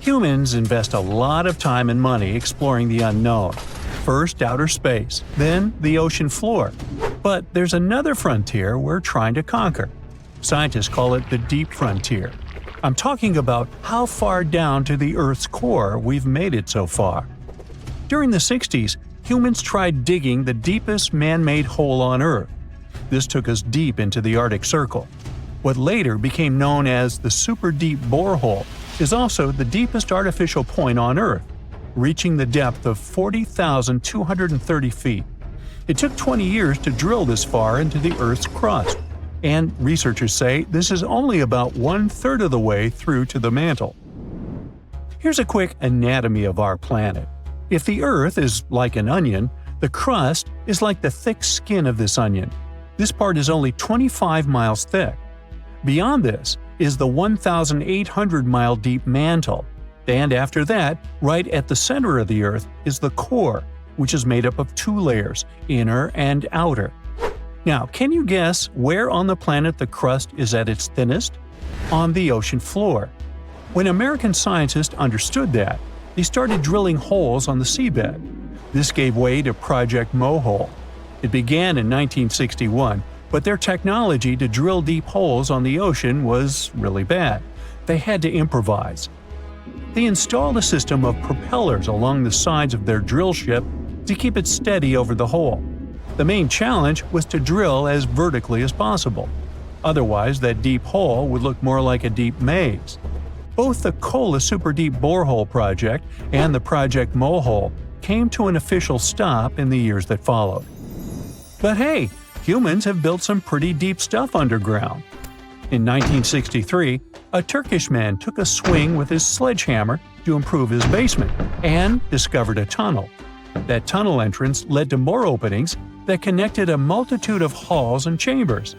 Humans invest a lot of time and money exploring the unknown. First outer space, then the ocean floor. But there's another frontier we're trying to conquer. Scientists call it the deep frontier. I'm talking about how far down to the Earth's core we've made it so far. During the 60s, humans tried digging the deepest man-made hole on Earth. This took us deep into the Arctic Circle. What later became known as the super deep borehole is also the deepest artificial point on Earth, reaching the depth of 40,230 feet. It took 20 years to drill this far into the Earth's crust, and researchers say this is only about 1/3 of the way through to the mantle. Here's a quick anatomy of our planet. If the Earth is like an onion, the crust is like the thick skin of this onion. This part is only 25 miles thick. Beyond this is the 1,800-mile deep mantle, and after that, right at the center of the Earth, is the core, which is made up of 2 layers, inner and outer. Now, can you guess where on the planet the crust is at its thinnest? On the ocean floor. When American scientists understood that, they started drilling holes on the seabed. This gave way to Project Mohole. It began in 1961, but their technology to drill deep holes on the ocean was really bad. They had to improvise. They installed a system of propellers along the sides of their drill ship to keep it steady over the hole. The main challenge was to drill as vertically as possible. Otherwise, that deep hole would look more like a deep maze. Both the Kola Super Deep Borehole project and the Project Mohole came to an official stop in the years that followed. But hey, humans have built some pretty deep stuff underground. In 1963, a Turkish man took a swing with his sledgehammer to improve his basement and discovered a tunnel. That tunnel entrance led to more openings that connected a multitude of halls and chambers.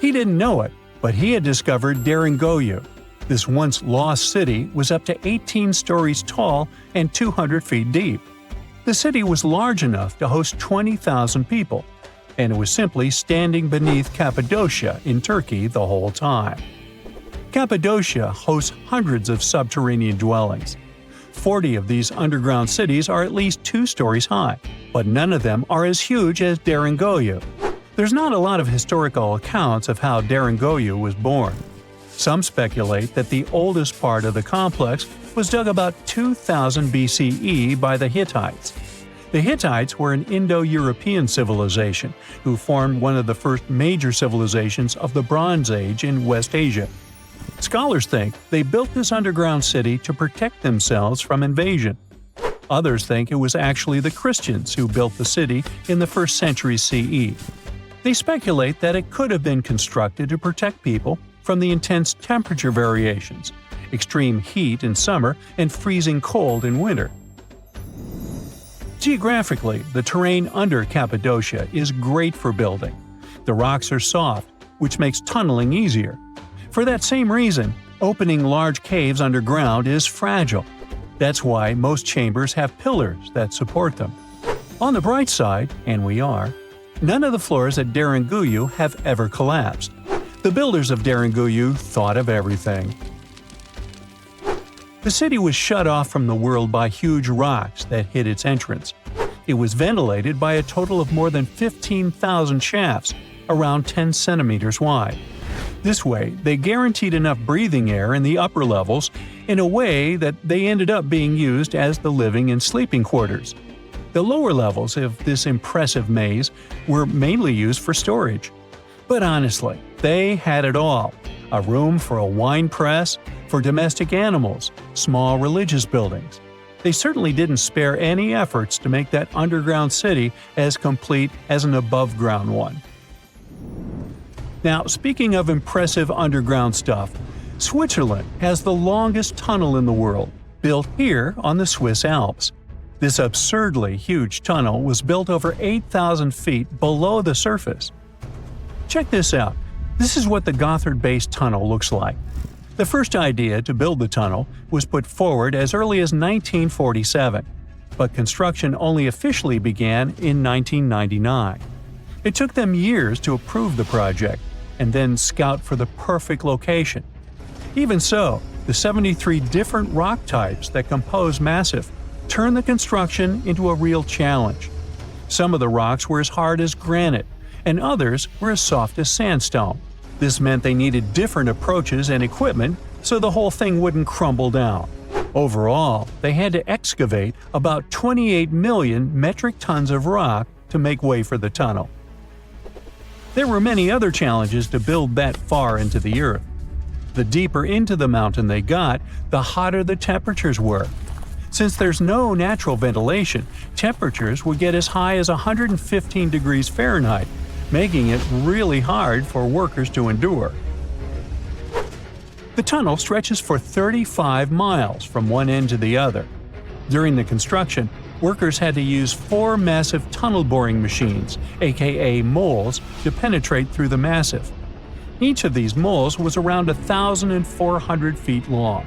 He didn't know it, but he had discovered Deringoyu. This once lost city was up to 18 stories tall and 200 feet deep. The city was large enough to host 20,000 people, and it was simply standing beneath Cappadocia in Turkey the whole time. Cappadocia hosts hundreds of subterranean dwellings. 40 of these underground cities are at least 2 stories high, but none of them are as huge as Deringoyu. There's not a lot of historical accounts of how Deringoyu was born. Some speculate that the oldest part of the complex was dug about 2000 BCE by the Hittites. The Hittites were an Indo-European civilization who formed one of the first major civilizations of the Bronze Age in West Asia. Scholars think they built this underground city to protect themselves from invasion. Others think it was actually the Christians who built the city in the 1st century CE. They speculate that it could have been constructed to protect people from the intense temperature variations, extreme heat in summer and freezing cold in winter. Geographically, the terrain under Cappadocia is great for building. The rocks are soft, which makes tunneling easier. For that same reason, opening large caves underground is fragile. That's why most chambers have pillars that support them. On the bright side, and we are, none of the floors at Deringoyu have ever collapsed. The builders of Deringoyu thought of everything. The city was shut off from the world by huge rocks that hid its entrance. It was ventilated by a total of more than 15,000 shafts, around 10 centimeters wide. This way, they guaranteed enough breathing air in the upper levels in a way that they ended up being used as the living and sleeping quarters. The lower levels of this impressive maze were mainly used for storage. But honestly, they had it all: a room for a wine press, for domestic animals, small religious buildings. They certainly didn't spare any efforts to make that underground city as complete as an above-ground one. Now, speaking of impressive underground stuff, Switzerland has the longest tunnel in the world, built here on the Swiss Alps. This absurdly huge tunnel was built over 8,000 feet below the surface. Check this out. This is what the Gotthard-based tunnel looks like. The first idea to build the tunnel was put forward as early as 1947, but construction only officially began in 1999. It took them years to approve the project and then scout for the perfect location. Even so, The 73 different rock types that compose Massif turned the construction into a real challenge. Some of the rocks were as hard as granite, and others were as soft as sandstone. This meant they needed different approaches and equipment so the whole thing wouldn't crumble down. Overall, they had to excavate about 28 million metric tons of rock to make way for the tunnel. There were many other challenges to build that far into the earth. The deeper into the mountain they got, the hotter the temperatures were. Since there's no natural ventilation, temperatures would get as high as 115 degrees Fahrenheit, making it really hard for workers to endure. The tunnel stretches for 35 miles from one end to the other. During the construction, workers had to use 4 massive tunnel boring machines, aka moles, to penetrate through the massif. Each of these moles was around 1,400 feet long.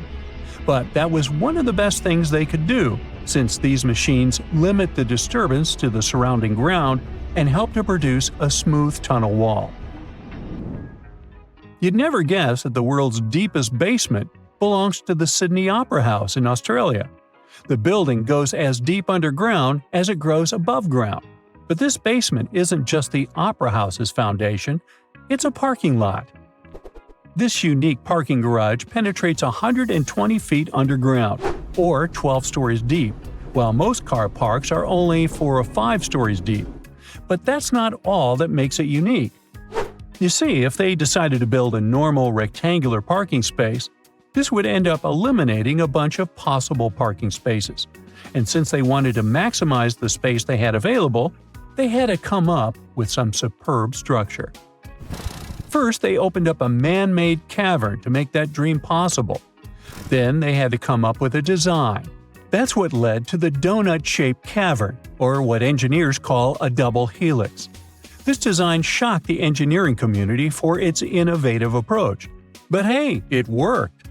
But that was one of the best things they could do, since these machines limit the disturbance to the surrounding ground and help to produce a smooth tunnel wall. You'd never guess that the world's deepest basement belongs to the Sydney Opera House in Australia. The building goes as deep underground as it grows above ground. But this basement isn't just the Opera House's foundation, it's a parking lot. This unique parking garage penetrates 120 feet underground, or 12 stories deep, while most car parks are only 4 or 5 stories deep. But that's not all that makes it unique. You see, if they decided to build a normal rectangular parking space, this would end up eliminating a bunch of possible parking spaces. And since they wanted to maximize the space they had available, they had to come up with some superb structure. First, they opened up a man-made cavern to make that dream possible. Then they had to come up with a design. That's what led to the donut-shaped cavern, or what engineers call a double helix. This design shocked the engineering community for its innovative approach. But hey, it worked!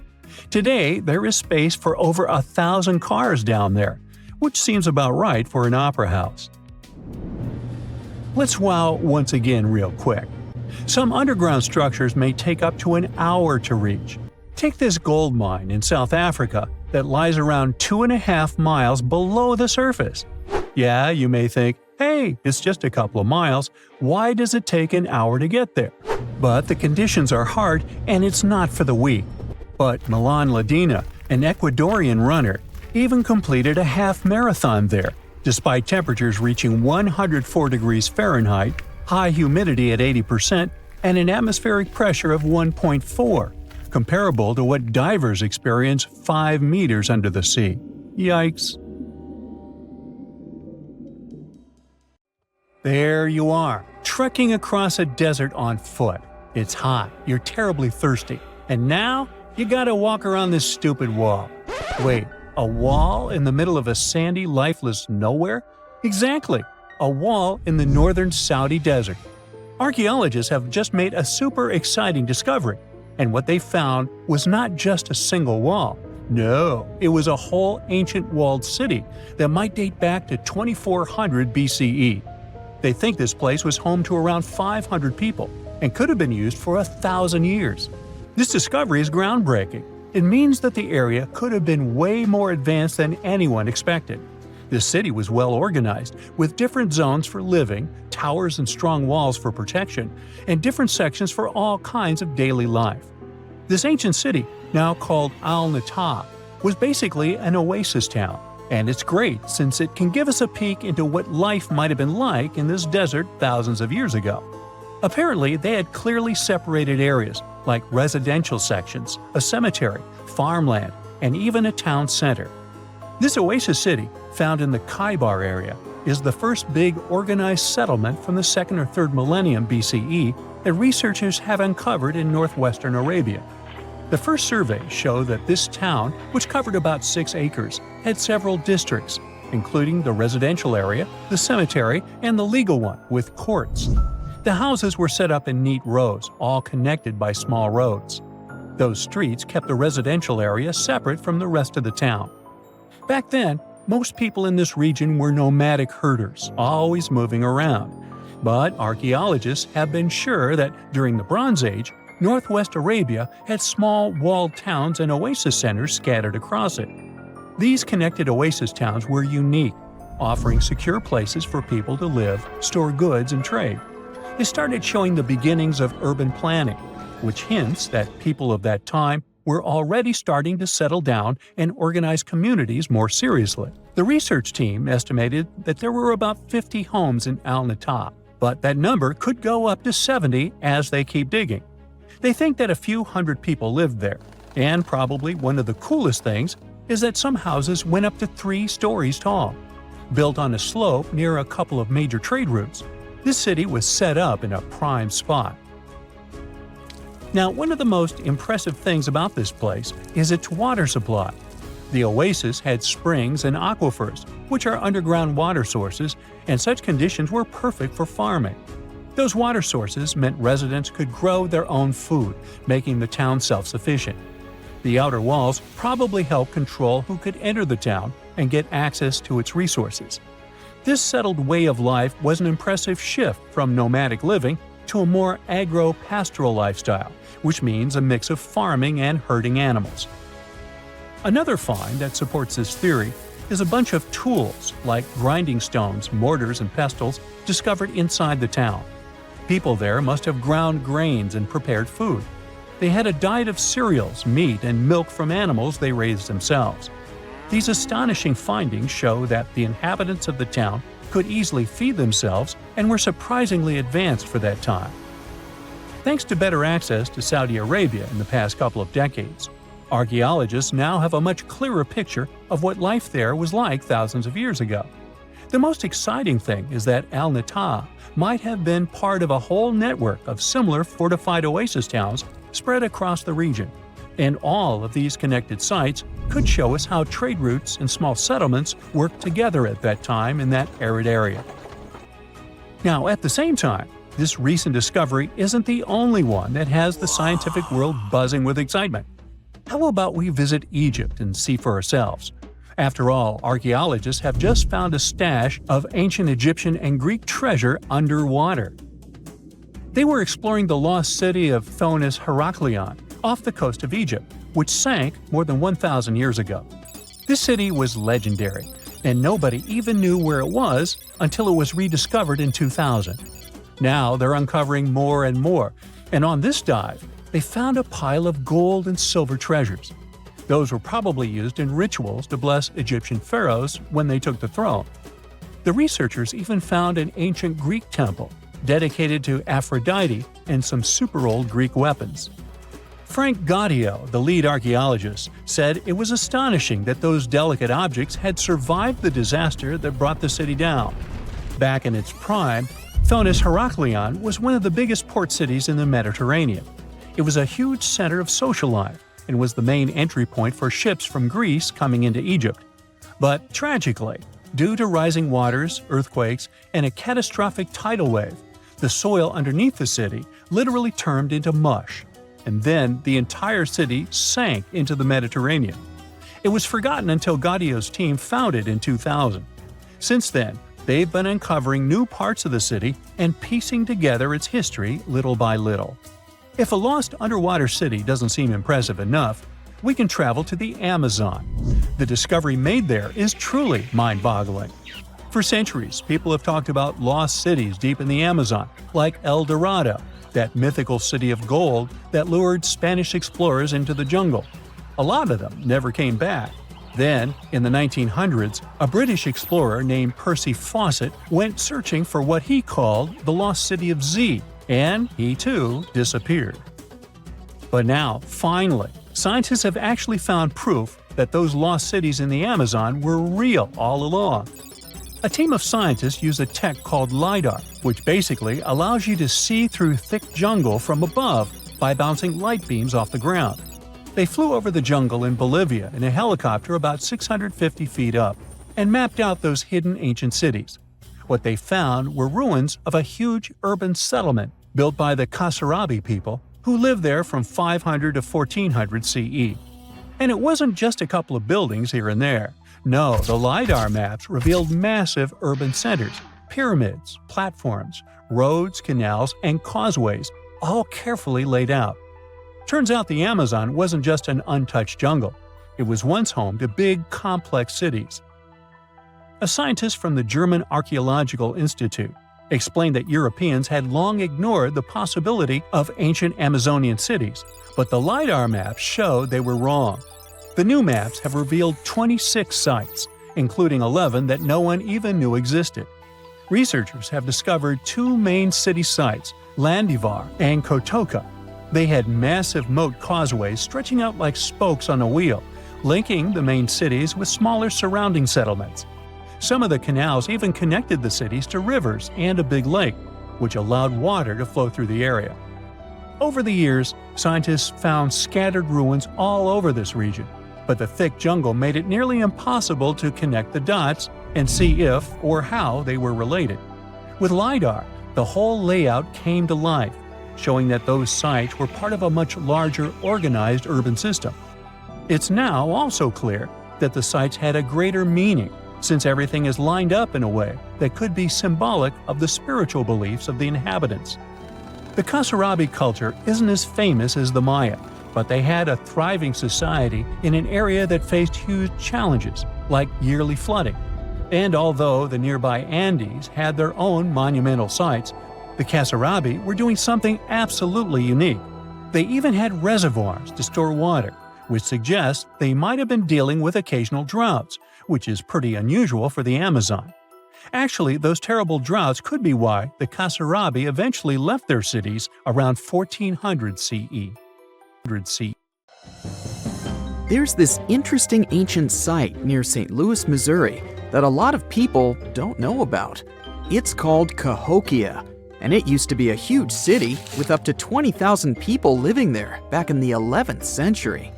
Today, there is space for over 1,000 cars down there, which seems about right for an opera house. Let's wow once again real quick. Some underground structures may take up to an hour to reach. Take this gold mine in South Africa that lies around 2.5 miles below the surface. Yeah, you may think, hey, it's just a couple of miles, why does it take an hour to get there? But the conditions are hard and it's not for the weak. But Milan Ladina, an Ecuadorian runner, even completed a half marathon there, despite temperatures reaching 104 degrees Fahrenheit, high humidity at 80%, and an atmospheric pressure of 1.4, comparable to what divers experience 5 meters under the sea. Yikes. There you are, trekking across a desert on foot. It's hot, you're terribly thirsty, and now you gotta walk around this stupid wall. Wait, a wall in the middle of a sandy, lifeless nowhere? Exactly, a wall in the northern Saudi desert. Archaeologists have just made a super exciting discovery, and what they found was not just a single wall. No, it was a whole ancient walled city that might date back to 2400 BCE. They think this place was home to around 500 people and could have been used for 1,000 years. This discovery is groundbreaking. It means that the area could have been way more advanced than anyone expected. This city was well organized, with different zones for living, towers and strong walls for protection, and different sections for all kinds of daily life. This ancient city, now called Al-Natab, was basically an oasis town, and it's great since it can give us a peek into what life might have been like in this desert thousands of years ago. Apparently, they had clearly separated areas, like residential sections, a cemetery, farmland, and even a town center. This oasis city, found in the Khaybar area, is the first big organized settlement from the 2nd or 3rd millennium BCE that researchers have uncovered in northwestern Arabia. The first surveys show that this town, which covered about 6 acres, had several districts, including the residential area, the cemetery, and the legal one, with courts. The houses were set up in neat rows, all connected by small roads. Those streets kept the residential area separate from the rest of the town. Back then, most people in this region were nomadic herders, always moving around. But archaeologists have been sure that during the Bronze Age, Northwest Arabia had small walled towns and oasis centers scattered across it. These connected oasis towns were unique, offering secure places for people to live, store goods, and trade. They started showing the beginnings of urban planning, which hints that people of that time were already starting to settle down and organize communities more seriously. The research team estimated that there were about 50 homes in Al-Natab, but that number could go up to 70 as they keep digging. They think that a few hundred people lived there, and probably one of the coolest things is that some houses went up to 3 stories tall. Built on a slope near a couple of major trade routes, this city was set up in a prime spot. Now, one of the most impressive things about this place is its water supply. The oasis had springs and aquifers, which are underground water sources, and such conditions were perfect for farming. Those water sources meant residents could grow their own food, making the town self-sufficient. The outer walls probably helped control who could enter the town and get access to its resources. This settled way of life was an impressive shift from nomadic living to a more agro-pastoral lifestyle, which means a mix of farming and herding animals. Another find that supports this theory is a bunch of tools like grinding stones, mortars, and pestles discovered inside the town. People there must have ground grains and prepared food. They had a diet of cereals, meat, and milk from animals they raised themselves. These astonishing findings show that the inhabitants of the town could easily feed themselves and were surprisingly advanced for that time. Thanks to better access to Saudi Arabia in the past couple of decades, archaeologists now have a much clearer picture of what life there was like thousands of years ago. The most exciting thing is that Al-Natab might have been part of a whole network of similar fortified oasis towns spread across the region, and all of these connected sites could show us how trade routes and small settlements worked together at that time in that arid area. Now, at the same time, this recent discovery isn't the only one that has the scientific world buzzing with excitement. How about we visit Egypt and see for ourselves? After all, archaeologists have just found a stash of ancient Egyptian and Greek treasure underwater. They were exploring the lost city of Thonis Heraklion off the coast of Egypt, which sank more than 1,000 years ago. This city was legendary, and nobody even knew where it was until it was rediscovered in 2000. Now they're uncovering more and more, and on this dive, they found a pile of gold and silver treasures. Those were probably used in rituals to bless Egyptian pharaohs when they took the throne. The researchers even found an ancient Greek temple dedicated to Aphrodite and some super-old Greek weapons. Frank Gaudio, the lead archaeologist, said it was astonishing that those delicate objects had survived the disaster that brought the city down. Back in its prime, Thonis Heraklion was one of the biggest port cities in the Mediterranean. It was a huge center of social life and was the main entry point for ships from Greece coming into Egypt. But tragically, due to rising waters, earthquakes, and a catastrophic tidal wave, the soil underneath the city literally turned into mush, and then the entire city sank into the Mediterranean. It was forgotten until Gaudio's team found it in 2000. Since then, they've been uncovering new parts of the city and piecing together its history little by little. If a lost underwater city doesn't seem impressive enough, we can travel to the Amazon. The discovery made there is truly mind-boggling. For centuries, people have talked about lost cities deep in the Amazon, like El Dorado, that mythical city of gold that lured Spanish explorers into the jungle. A lot of them never came back. Then, in the 1900s, a British explorer named Percy Fawcett went searching for what he called the lost city of Z, and he too disappeared. But now, finally, scientists have actually found proof that those lost cities in the Amazon were real all along. A team of scientists use a tech called LiDAR, which basically allows you to see through thick jungle from above by bouncing light beams off the ground. They flew over the jungle in Bolivia in a helicopter about 650 feet up and mapped out those hidden ancient cities. What they found were ruins of a huge urban settlement built by the Kasarabi people who lived there from 500 to 1400 CE. And it wasn't just a couple of buildings here and there. No, the LiDAR maps revealed massive urban centers, pyramids, platforms, roads, canals, and causeways, all carefully laid out. Turns out the Amazon wasn't just an untouched jungle. It was once home to big, complex cities. A scientist from the German Archaeological Institute explained that Europeans had long ignored the possibility of ancient Amazonian cities, but the LiDAR maps showed they were wrong. The new maps have revealed 26 sites, including 11 that no one even knew existed. Researchers have discovered two main city sites, Landivar and Kotoka. They had massive moat causeways stretching out like spokes on a wheel, linking the main cities with smaller surrounding settlements. Some of the canals even connected the cities to rivers and a big lake, which allowed water to flow through the area. Over the years, scientists found scattered ruins all over this region, but the thick jungle made it nearly impossible to connect the dots and see if or how they were related. With LiDAR, the whole layout came to life, showing that those sites were part of a much larger, organized urban system. It's now also clear that the sites had a greater meaning, since everything is lined up in a way that could be symbolic of the spiritual beliefs of the inhabitants. The Kasarabi culture isn't as famous as the Maya, but they had a thriving society in an area that faced huge challenges, like yearly flooding. And although the nearby Andes had their own monumental sites, the Kasarabi were doing something absolutely unique. They even had reservoirs to store water, which suggests they might have been dealing with occasional droughts, which is pretty unusual for the Amazon. Actually, those terrible droughts could be why the Kasarabi eventually left their cities around 1400 CE. There's this interesting ancient site near St. Louis, Missouri, that a lot of people don't know about. It's called Cahokia, and it used to be a huge city with up to 20,000 people living there back in the 11th century.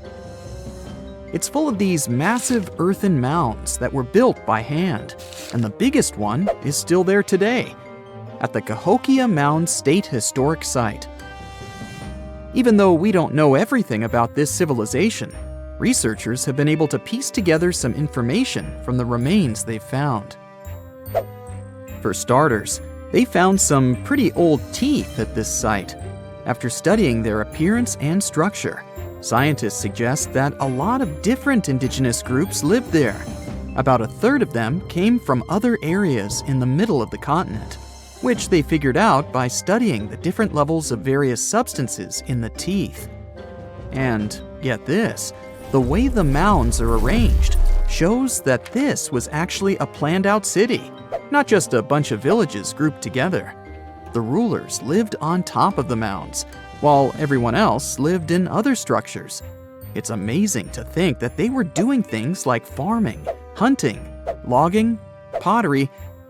It's full of these massive earthen mounds that were built by hand, and the biggest one is still there today, at the Cahokia Mound State Historic Site. Even though we don't know everything about this civilization, researchers have been able to piece together some information from the remains they've found. For starters, they found some pretty old teeth at this site. After studying their appearance and structure, scientists suggest that a lot of different indigenous groups lived there. About a third of them came from other areas in the middle of the continent, which they figured out by studying the different levels of various substances in the teeth. And get this, the way the mounds are arranged shows that this was actually a planned-out city, not just a bunch of villages grouped together. The rulers lived on top of the mounds, while everyone else lived in other structures. It's amazing to think that they were doing things like farming, hunting, logging, pottery,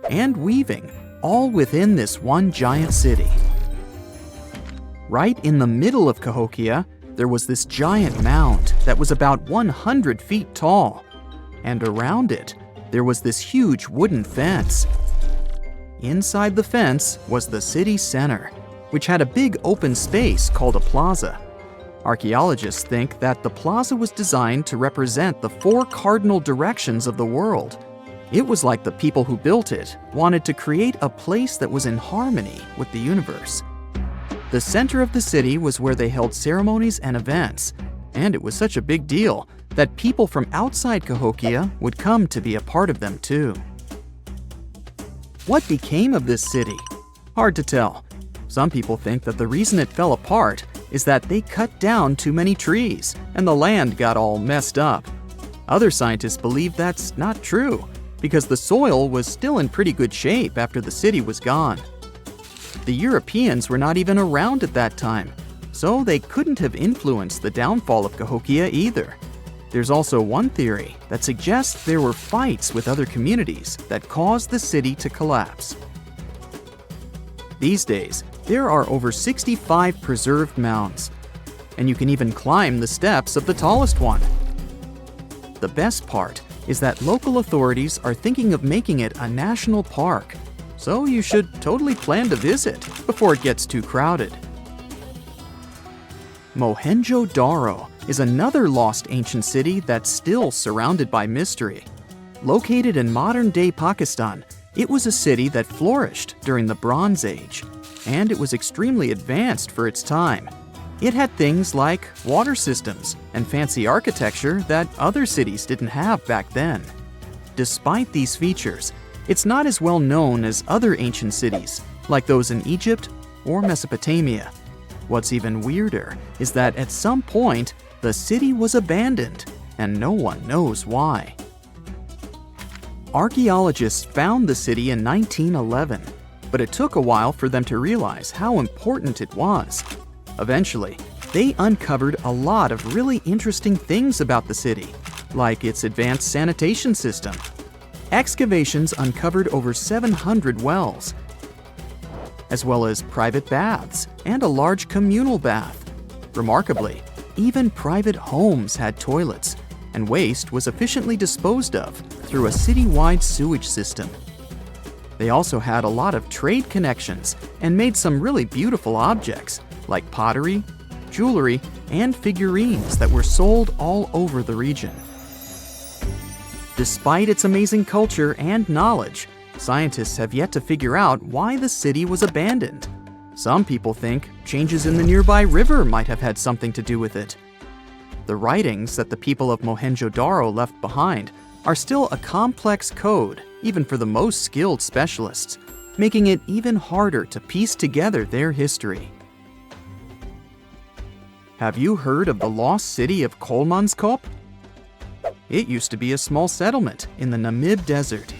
and weaving, all within this one giant city. Right in the middle of Cahokia, there was this giant mound that was about 100 feet tall, and around it, there was this huge wooden fence. Inside the fence was the city center, which had a big open space called a plaza. Archaeologists think that the plaza was designed to represent the 4 cardinal directions of the world. It was like the people who built it wanted to create a place that was in harmony with the universe. The center of the city was where they held ceremonies and events, and it was such a big deal that people from outside Cahokia would come to be a part of them too. What became of this city? Hard to tell. Some people think that the reason it fell apart is that they cut down too many trees and the land got all messed up. Other scientists believe that's not true because the soil was still in pretty good shape after the city was gone. The Europeans were not even around at that time, so they couldn't have influenced the downfall of Cahokia either. There's also one theory that suggests there were fights with other communities that caused the city to collapse. These days, there are over 65 preserved mounds, and you can even climb the steps of the tallest one. The best part is that local authorities are thinking of making it a national park, so you should totally plan to visit before it gets too crowded. Mohenjo-Daro is another lost ancient city that's still surrounded by mystery. Located in modern-day Pakistan, it was a city that flourished during the Bronze Age, and it was extremely advanced for its time. It had things like water systems and fancy architecture that other cities didn't have back then. Despite these features, it's not as well known as other ancient cities, like those in Egypt or Mesopotamia. What's even weirder is that at some point, the city was abandoned, and no one knows why. Archaeologists found the city in 1911, but it took a while for them to realize how important it was. Eventually, they uncovered a lot of really interesting things about the city, like its advanced sanitation system. Excavations uncovered over 700 wells, as well as private baths and a large communal bath. Remarkably, even private homes had toilets, and waste was efficiently disposed of through a citywide sewage system. They also had a lot of trade connections and made some really beautiful objects, like pottery, jewelry, and figurines that were sold all over the region. Despite its amazing culture and knowledge, scientists have yet to figure out why the city was abandoned. Some people think changes in the nearby river might have had something to do with it. The writings that the people of Mohenjo-Daro left behind are still a complex code, even for the most skilled specialists, making it even harder to piece together their history. Have you heard of the lost city of Kolmanskop? It used to be a small settlement in the Namib Desert.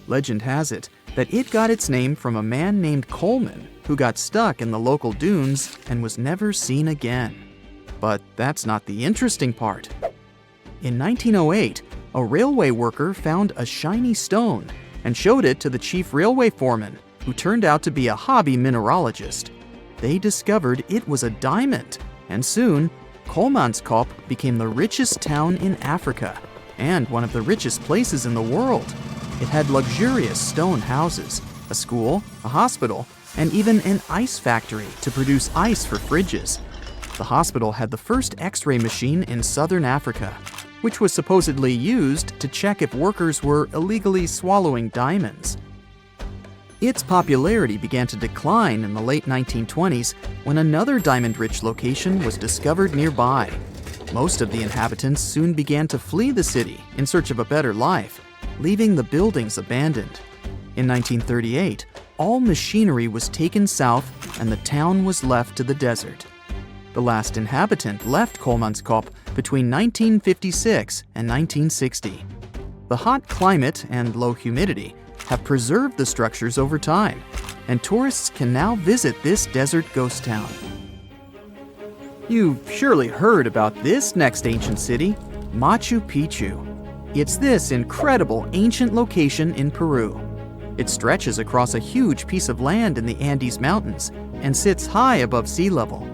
Legend has it that it got its name from a man named Coleman who got stuck in the local dunes and was never seen again. But that's not the interesting part. In 1908, a railway worker found a shiny stone and showed it to the chief railway foreman, who turned out to be a hobby mineralogist. They discovered it was a diamond, and soon, Kolmanskop became the richest town in Africa and one of the richest places in the world. It had luxurious stone houses, a school, a hospital, and even an ice factory to produce ice for fridges. The hospital had the first X-ray machine in southern Africa, which was supposedly used to check if workers were illegally swallowing diamonds. Its popularity began to decline in the late 1920s when another diamond-rich location was discovered nearby. Most of the inhabitants soon began to flee the city in search of a better life, leaving the buildings abandoned. In 1938, all machinery was taken south and the town was left to the desert. The last inhabitant left Kolmanskop between 1956 and 1960. The hot climate and low humidity have preserved the structures over time, and tourists can now visit this desert ghost town. You've surely heard about this next ancient city, Machu Picchu. It's this incredible ancient location in Peru. It stretches across a huge piece of land in the Andes Mountains and sits high above sea level.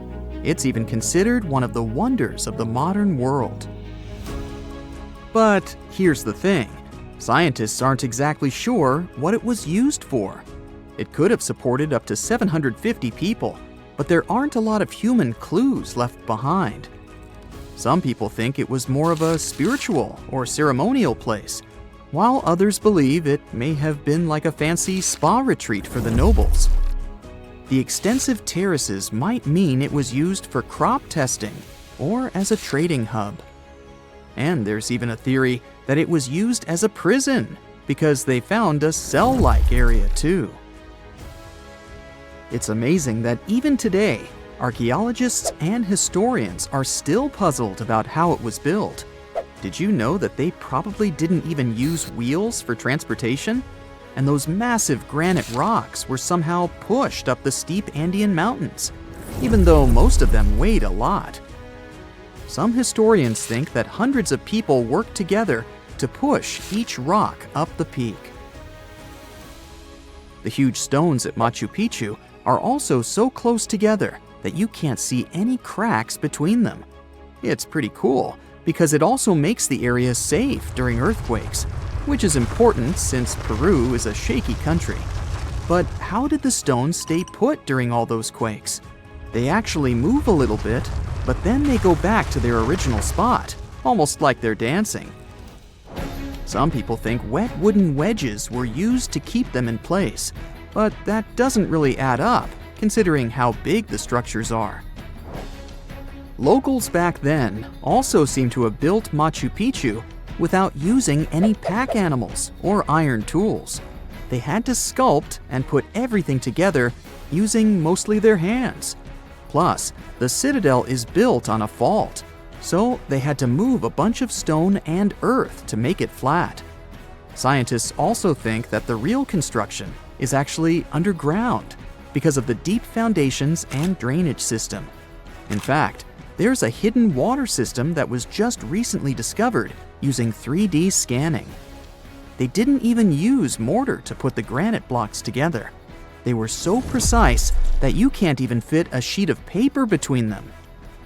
It's even considered one of the wonders of the modern world. But here's the thing. Scientists aren't exactly sure what it was used for. It could have supported up to 750 people, but there aren't a lot of human clues left behind. Some people think it was more of a spiritual or ceremonial place, while others believe it may have been like a fancy spa retreat for the nobles. The extensive terraces might mean it was used for crop testing or as a trading hub. And there's even a theory that it was used as a prison because they found a cell-like area too. It's amazing that even today, archaeologists and historians are still puzzled about how it was built. Did you know that they probably didn't even use wheels for transportation? And those massive granite rocks were somehow pushed up the steep Andean mountains, even though most of them weighed a lot. Some historians think that hundreds of people worked together to push each rock up the peak. The huge stones at Machu Picchu are also so close together that you can't see any cracks between them. It's pretty cool because it also makes the area safe during earthquakes, which is important since Peru is a shaky country. But how did the stones stay put during all those quakes? They actually move a little bit, but then they go back to their original spot, almost like they're dancing. Some people think wet wooden wedges were used to keep them in place, but that doesn't really add up, considering how big the structures are. Locals back then also seem to have built Machu Picchu without using any pack animals or iron tools. They had to sculpt and put everything together using mostly their hands. Plus, the citadel is built on a fault, so they had to move a bunch of stone and earth to make it flat. Scientists also think that the real construction is actually underground because of the deep foundations and drainage system. In fact, there's a hidden water system that was just recently discovered using 3D scanning. They didn't even use mortar to put the granite blocks together. They were so precise that you can't even fit a sheet of paper between them.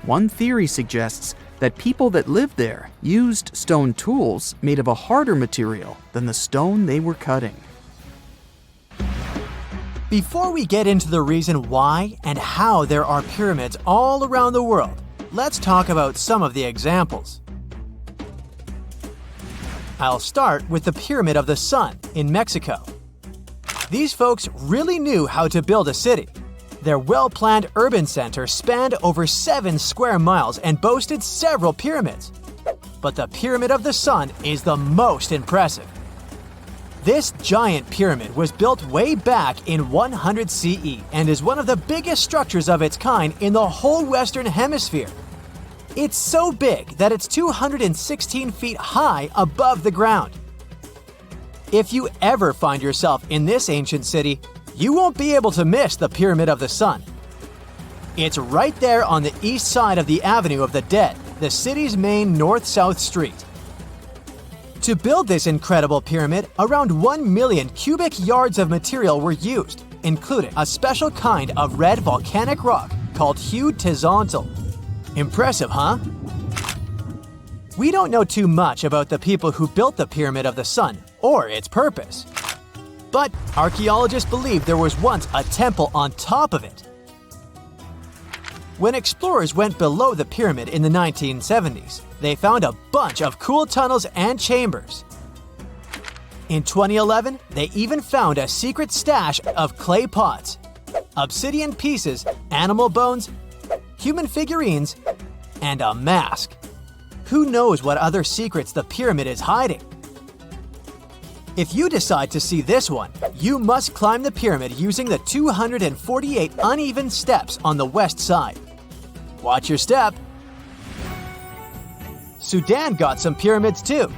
One theory suggests that people that lived there used stone tools made of a harder material than the stone they were cutting. Before we get into the reason why and how there are pyramids all around the world, let's talk about some of the examples. I'll start with the Pyramid of the Sun in Mexico. These folks really knew how to build a city. Their well-planned urban center spanned over 7 square miles and boasted several pyramids. But the Pyramid of the Sun is the most impressive. This giant pyramid was built way back in 100 CE and is one of the biggest structures of its kind in the whole Western Hemisphere. It's so big that it's 216 feet high above the ground. If you ever find yourself in this ancient city, you won't be able to miss the Pyramid of the Sun. It's right there on the east side of the Avenue of the Dead, the city's main north-south street. To build this incredible pyramid, around 1 million cubic yards of material were used, including a special kind of red volcanic rock called hued tezontle. Impressive, huh? We don't know too much about the people who built the Pyramid of the Sun or its purpose. But archaeologists believe there was once a temple on top of it. When explorers went below the pyramid in the 1970s, they found a bunch of cool tunnels and chambers. In 2011, they even found a secret stash of clay pots, obsidian pieces, animal bones, human figurines, and a mask. Who knows what other secrets the pyramid is hiding? If you decide to see this one, you must climb the pyramid using the 248 uneven steps on the west side. Watch your step. Sudan got some pyramids too.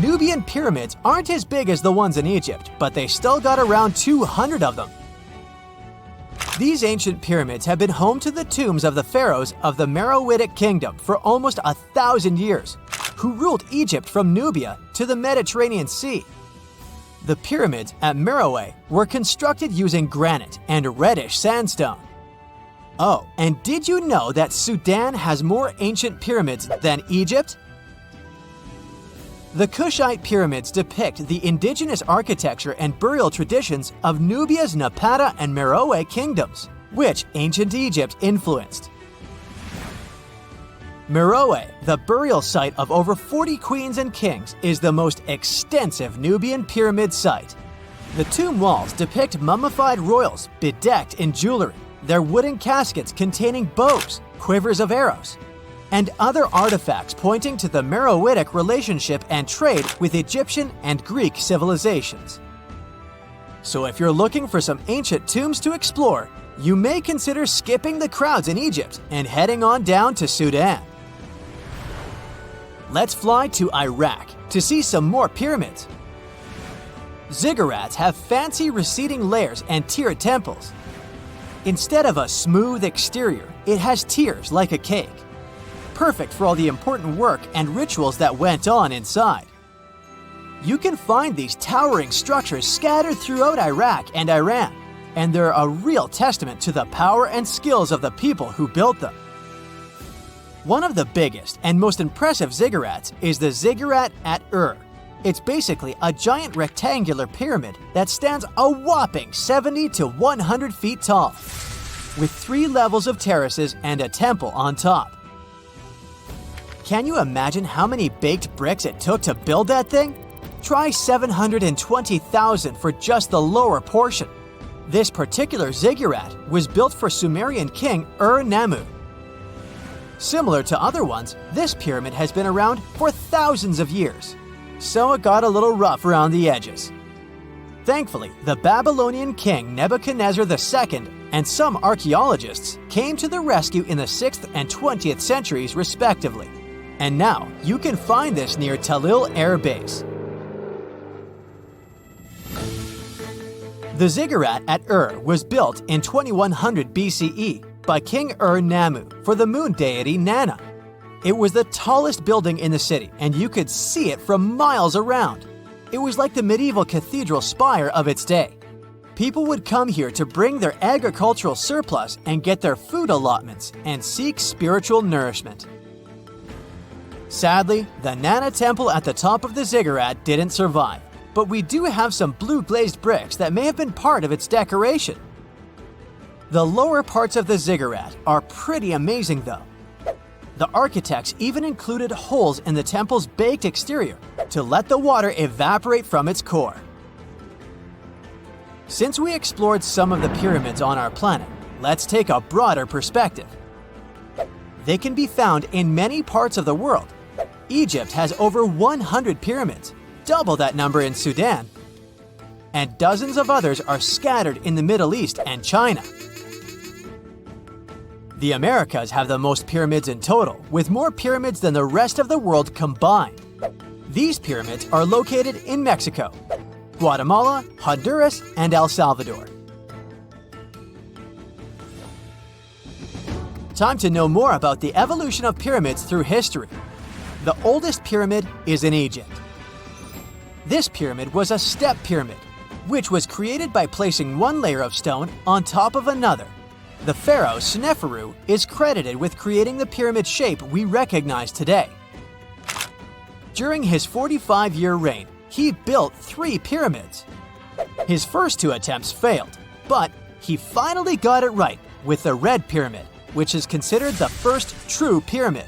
Nubian pyramids aren't as big as the ones in Egypt, but they still got around 200 of them. These ancient pyramids have been home to the tombs of the pharaohs of the Meroitic Kingdom for almost 1,000 years, who ruled Egypt from Nubia to the Mediterranean Sea. The pyramids at Meroe were constructed using granite and reddish sandstone. Oh, and did you know that Sudan has more ancient pyramids than Egypt? The Kushite pyramids depict the indigenous architecture and burial traditions of Nubia's Napata and Meroe kingdoms, which ancient Egypt influenced. Meroe, the burial site of over 40 queens and kings, is the most extensive Nubian pyramid site. The tomb walls depict mummified royals bedecked in jewelry, their wooden caskets containing bows, quivers of arrows, and other artifacts pointing to the Meroitic relationship and trade with Egyptian and Greek civilizations. So if you're looking for some ancient tombs to explore, you may consider skipping the crowds in Egypt and heading on down to Sudan. Let's fly to Iraq to see some more pyramids. Ziggurats have fancy receding layers and tiered temples. Instead of a smooth exterior, it has tiers like a cake. Perfect for all the important work and rituals that went on inside. You can find these towering structures scattered throughout Iraq and Iran, and they're a real testament to the power and skills of the people who built them. One of the biggest and most impressive ziggurats is the ziggurat at Ur. It's basically a giant rectangular pyramid that stands a whopping 70 to 100 feet tall, with 3 levels of terraces and a temple on top. Can you imagine how many baked bricks it took to build that thing? Try 720,000 for just the lower portion. This particular ziggurat was built for Sumerian king Ur-Nammu. Similar to other ones, this pyramid has been around for thousands of years, so it got a little rough around the edges. Thankfully, the Babylonian king Nebuchadnezzar II and some archaeologists came to the rescue in the 6th and 20th centuries respectively, and now you can find this near Talil Air Base. The ziggurat at Ur was built in 2100 BCE by King Ur-Nammu for the moon deity Nana. It was the tallest building in the city, and you could see it from miles around. It was like the medieval cathedral spire of its day. People would come here to bring their agricultural surplus and get their food allotments and seek spiritual nourishment. Sadly, the Nana temple at the top of the ziggurat didn't survive, but we do have some blue glazed bricks that may have been part of its decoration. The lower parts of the ziggurat are pretty amazing though. The architects even included holes in the temple's baked exterior to let the water evaporate from its core. Since we explored some of the pyramids on our planet, let's take a broader perspective. They can be found in many parts of the world. Egypt has over 100 pyramids, double that number in Sudan, and dozens of others are scattered in the Middle East and China. The Americas have the most pyramids in total, with more pyramids than the rest of the world combined. These pyramids are located in Mexico, Guatemala, Honduras, and El Salvador. Time to know more about the evolution of pyramids through history. The oldest pyramid is in Egypt. This pyramid was a step pyramid, which was created by placing one layer of stone on top of another. The pharaoh Sneferu is credited with creating the pyramid shape we recognize today. During his 45-year reign, he built 3 pyramids. His first 2 attempts failed, but he finally got it right with the Red Pyramid, which is considered the first true pyramid.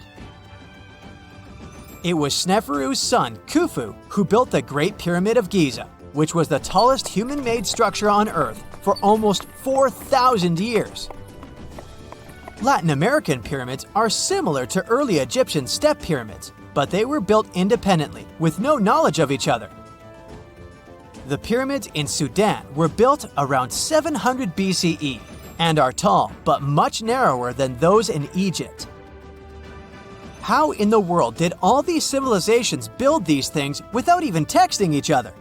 It was Sneferu's son, Khufu, who built the Great Pyramid of Giza, which was the tallest human-made structure on Earth for almost 4,000 years. Latin American pyramids are similar to early Egyptian step pyramids, but they were built independently with no knowledge of each other. The pyramids in Sudan were built around 700 BCE and are tall but much narrower than those in Egypt. How in the world did all these civilizations build these things without even texting each other?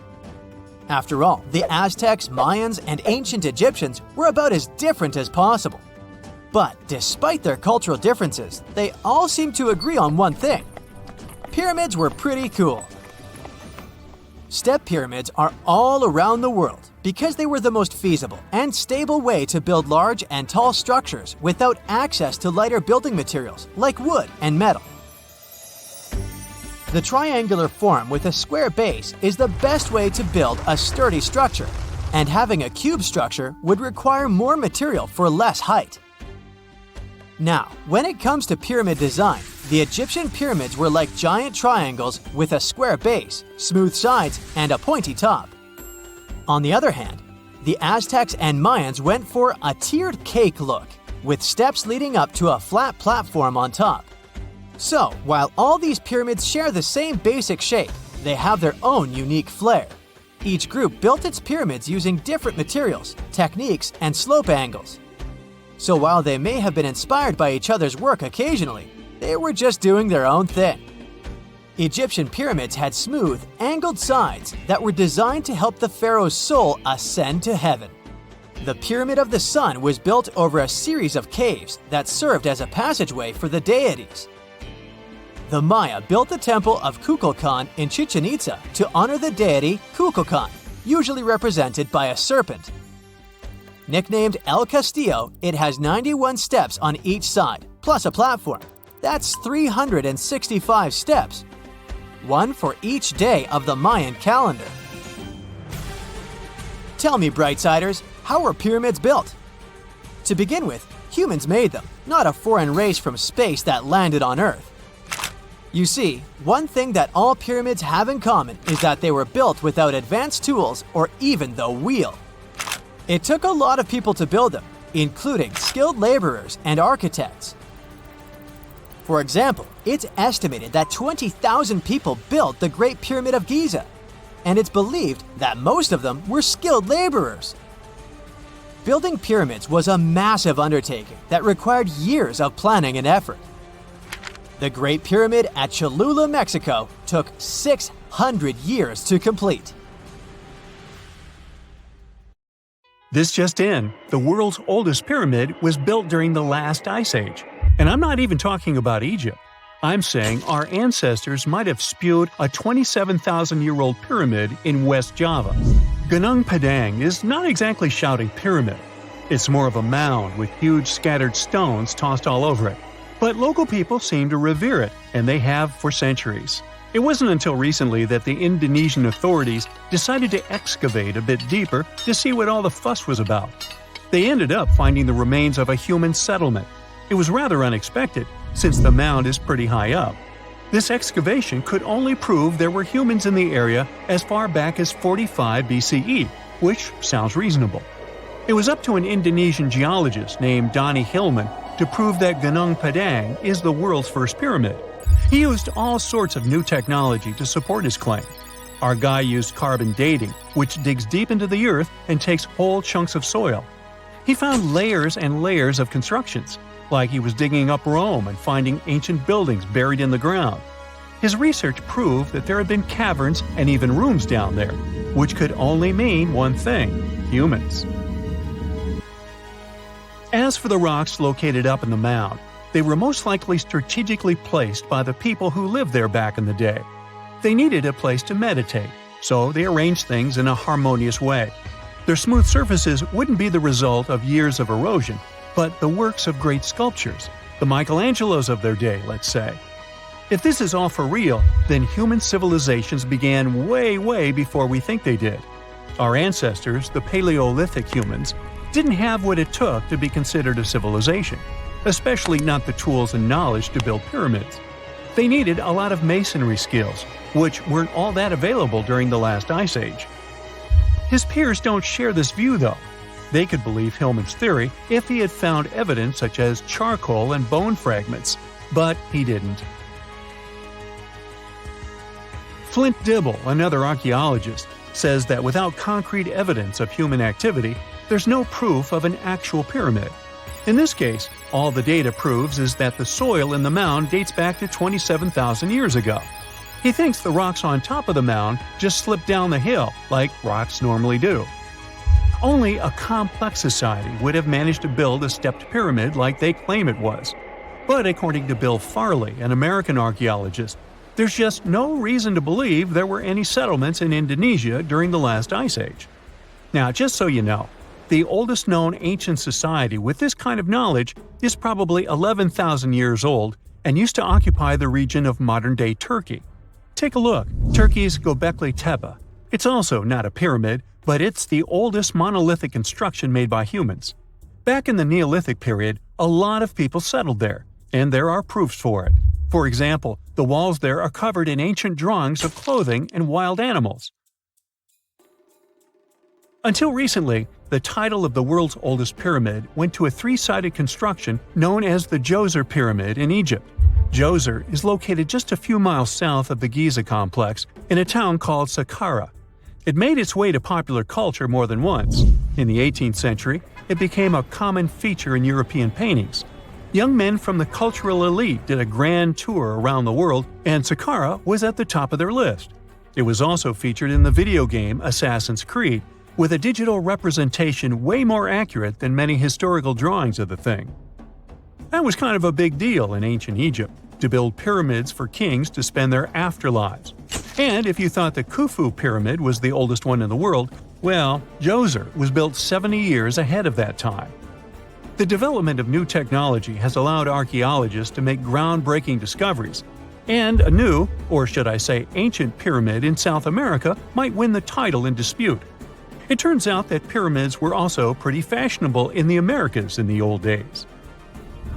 After all, the Aztecs, Mayans, and ancient Egyptians were about as different as possible. But despite their cultural differences, they all seem to agree on one thing. Pyramids were pretty cool. Step pyramids are all around the world because they were the most feasible and stable way to build large and tall structures without access to lighter building materials like wood and metal. The triangular form with a square base is the best way to build a sturdy structure, and having a cube structure would require more material for less height. Now, when it comes to pyramid design, the Egyptian pyramids were like giant triangles with a square base, smooth sides, and a pointy top. On the other hand, the Aztecs and Mayans went for a tiered cake look, with steps leading up to a flat platform on top. So, while all these pyramids share the same basic shape, they have their own unique flair. Each group built its pyramids using different materials, techniques, and slope angles. So while they may have been inspired by each other's work occasionally, they were just doing their own thing. Egyptian pyramids had smooth, angled sides that were designed to help the pharaoh's soul ascend to heaven. The Pyramid of the Sun was built over a series of caves that served as a passageway for the deities. The Maya built the temple of Kukulkan in Chichen Itza to honor the deity Kukulkan, usually represented by a serpent. Nicknamed El Castillo, it has 91 steps on each side, plus a platform. That's 365 steps, one for each day of the Mayan calendar. Tell me, Brightsiders, how were pyramids built? To begin with, humans made them, not a foreign race from space that landed on Earth. You see, one thing that all pyramids have in common is that they were built without advanced tools or even the wheel. It took a lot of people to build them, including skilled laborers and architects. For example, it's estimated that 20,000 people built the Great Pyramid of Giza, and it's believed that most of them were skilled laborers. Building pyramids was a massive undertaking that required years of planning and effort. The Great Pyramid at Cholula, Mexico, took 600 years to complete. This just in, the world's oldest pyramid was built during the last ice age. And I'm not even talking about Egypt. I'm saying our ancestors might have spewed a 27,000-year-old pyramid in West Java. Gunung Padang is not exactly shouting pyramid. It's more of a mound with huge scattered stones tossed all over it. But local people seem to revere it, and they have for centuries. It wasn't until recently that the Indonesian authorities decided to excavate a bit deeper to see what all the fuss was about. They ended up finding the remains of a human settlement. It was rather unexpected, since the mound is pretty high up. This excavation could only prove there were humans in the area as far back as 45 BCE, which sounds reasonable. It was up to an Indonesian geologist named Donny Hillman to prove that Gunung Padang is the world's first pyramid. He used all sorts of new technology to support his claim. Our guy used carbon dating, which digs deep into the earth and takes whole chunks of soil. He found layers and layers of constructions, like he was digging up Rome and finding ancient buildings buried in the ground. His research proved that there had been caverns and even rooms down there, which could only mean one thing: humans. As for the rocks located up in the mound, they were most likely strategically placed by the people who lived there back in the day. They needed a place to meditate, so they arranged things in a harmonious way. Their smooth surfaces wouldn't be the result of years of erosion, but the works of great sculptures, the Michelangelos of their day, let's say. If this is all for real, then human civilizations began way before we think they did. Our ancestors, the Paleolithic humans, didn't have what it took to be considered a civilization, especially not the tools and knowledge to build pyramids. They needed a lot of masonry skills, which weren't all that available during the last ice age. His peers don't share this view, though. They could believe Hillman's theory if he had found evidence such as charcoal and bone fragments, but he didn't. Flint Dibble, another archaeologist, says that without concrete evidence of human activity, there's no proof of an actual pyramid. In this case, all the data proves is that the soil in the mound dates back to 27,000 years ago. He thinks the rocks on top of the mound just slipped down the hill, like rocks normally do. Only a complex society would have managed to build a stepped pyramid like they claim it was. But according to Bill Farley, an American archaeologist, there's just no reason to believe there were any settlements in Indonesia during the last ice age. Now, just so you know, the oldest known ancient society with this kind of knowledge is probably 11,000 years old and used to occupy the region of modern-day Turkey. Take a look, Turkey's Göbekli Tepe. It's also not a pyramid, but it's the oldest monolithic construction made by humans. Back in the Neolithic period, a lot of people settled there, and there are proofs for it. For example, the walls there are covered in ancient drawings of clothing and wild animals. Until recently, the title of the world's oldest pyramid went to a three-sided construction known as the Djoser Pyramid in Egypt. Djoser is located just a few miles south of the Giza complex in a town called Saqqara. It made its way to popular culture more than once. In the 18th century, it became a common feature in European paintings. Young men from the cultural elite did a grand tour around the world, and Saqqara was at the top of their list. It was also featured in the video game Assassin's Creed, with a digital representation way more accurate than many historical drawings of the thing. That was kind of a big deal in ancient Egypt, to build pyramids for kings to spend their afterlives. And if you thought the Khufu pyramid was the oldest one in the world, well, Djoser was built 70 years ahead of that time. The development of new technology has allowed archaeologists to make groundbreaking discoveries, and a new, or should I say ancient pyramid in South America might win the title in dispute. It turns out that pyramids were also pretty fashionable in the Americas in the old days.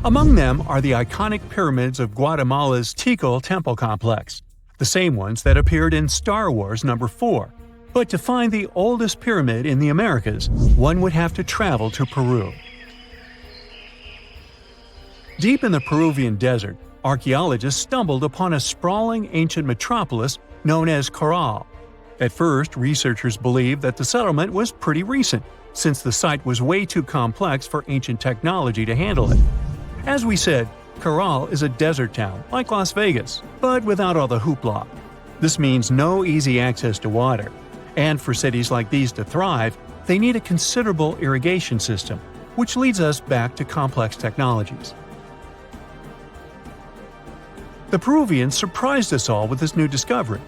Among them are the iconic pyramids of Guatemala's Tikal Temple Complex, the same ones that appeared in Star Wars No. 4. But to find the oldest pyramid in the Americas, one would have to travel to Peru. Deep in the Peruvian desert, archaeologists stumbled upon a sprawling ancient metropolis known as Caral. At first, researchers believed that the settlement was pretty recent, since the site was way too complex for ancient technology to handle it. As we said, Caral is a desert town, like Las Vegas, but without all the hoopla. This means no easy access to water. And for cities like these to thrive, they need a considerable irrigation system, which leads us back to complex technologies. The Peruvians surprised us all with this new discovery.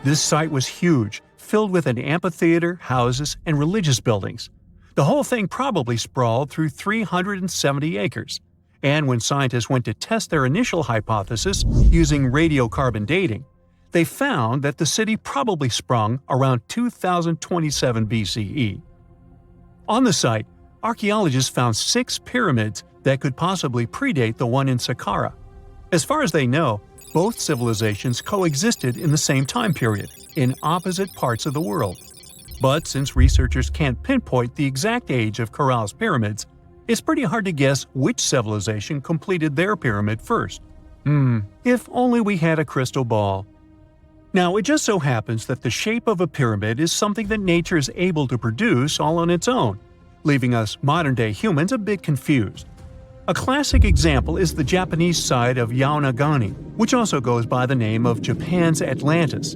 This site was huge, filled with an amphitheater, houses, and religious buildings. The whole thing probably sprawled through 370 acres. And when scientists went to test their initial hypothesis using radiocarbon dating, they found that the city probably sprung around 2027 BCE. On the site, archaeologists found 6 pyramids that could possibly predate the one in Saqqara. As far as they know, both civilizations coexisted in the same time period, in opposite parts of the world. But since researchers can't pinpoint the exact age of Caral's pyramids, it's pretty hard to guess which civilization completed their pyramid first. If only we had a crystal ball. Now, it just so happens that the shape of a pyramid is something that nature is able to produce all on its own, leaving us modern-day humans a bit confused. A classic example is the Japanese side of Yaonagani, which also goes by the name of Japan's Atlantis.